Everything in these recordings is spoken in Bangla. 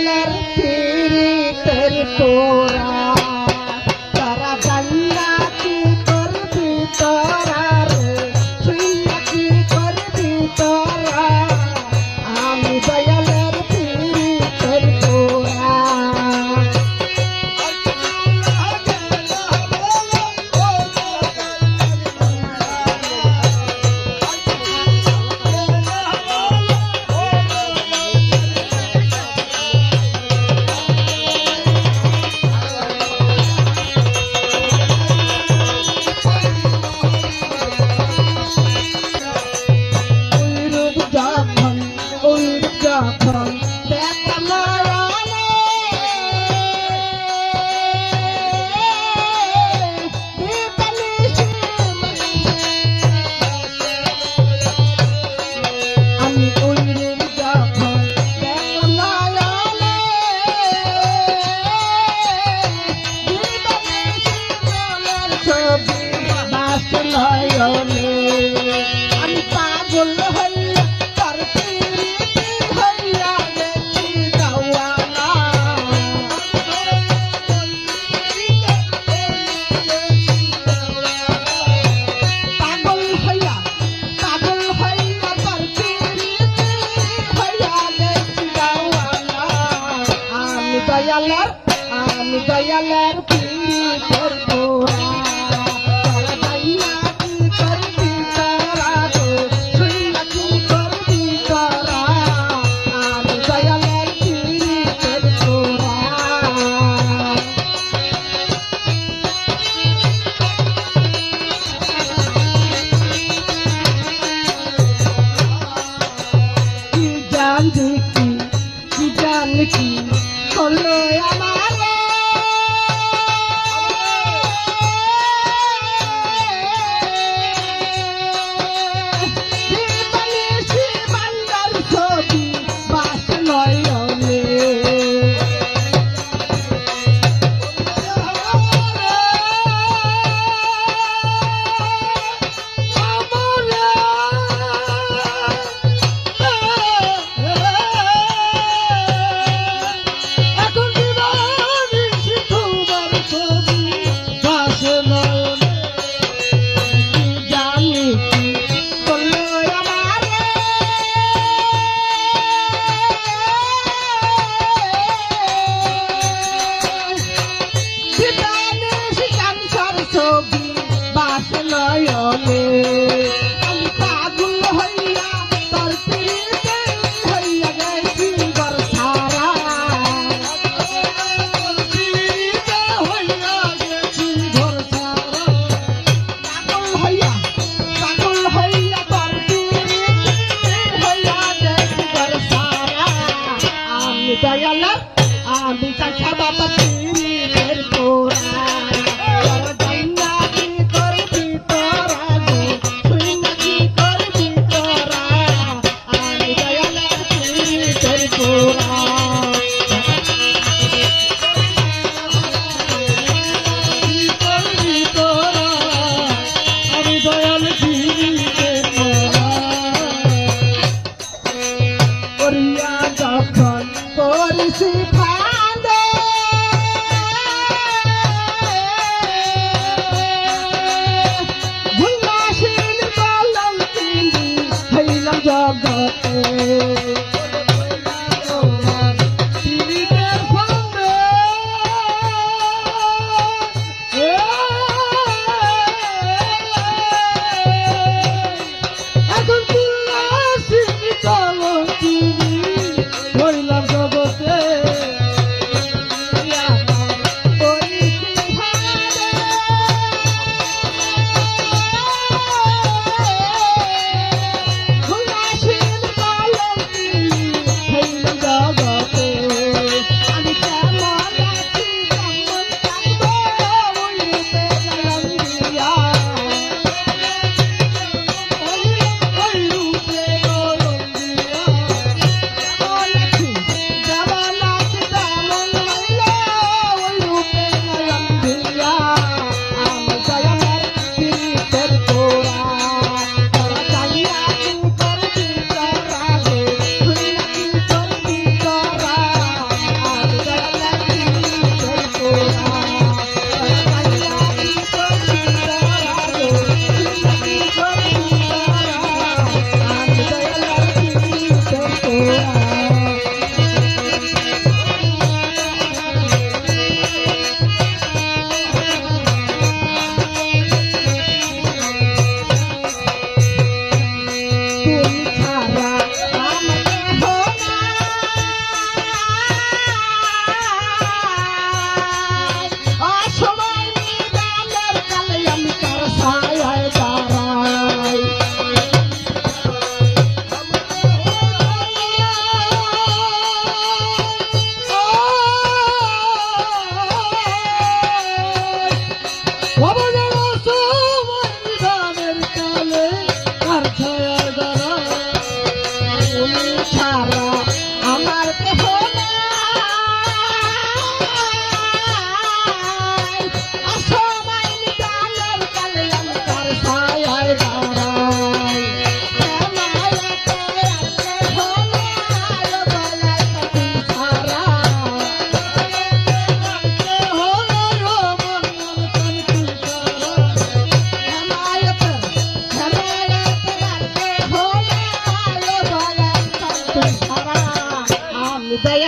দয়ালের পীড়িতের তোরা তারা জান্না কি করবি তোরা রে শুইয়া কি করবি তোরা আমি দয়ালের পীড়িতের তোরা আমি পাগল হইয়া তোর পীড়িতে হইয়া গেছি দেওয়ানা পাগল হইয়া তোর পীড়িতে হইয়া গেছি দেওয়ানা আমি দয়ালের পীড়িতের তোরা কি করলো আমারে জীবনে বান্দার ছবি বাস নয়নে আমি পাগল হইয়া তোর পীড়িতে হইয়া গেছি ঘর সারা পাগল হইয়া তোর পীড়িতে হইয়া গেছি ঘর সারা আমি দয়ালের আমি চাচা বাবা পীড়িতের তোরা যখন করিছি ফাঁদে ভুলাসীন বললাম তিনি হইলাম জগতে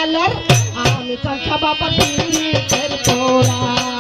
দয়ালের আমি কাঁচা বাবা পীরের তোরা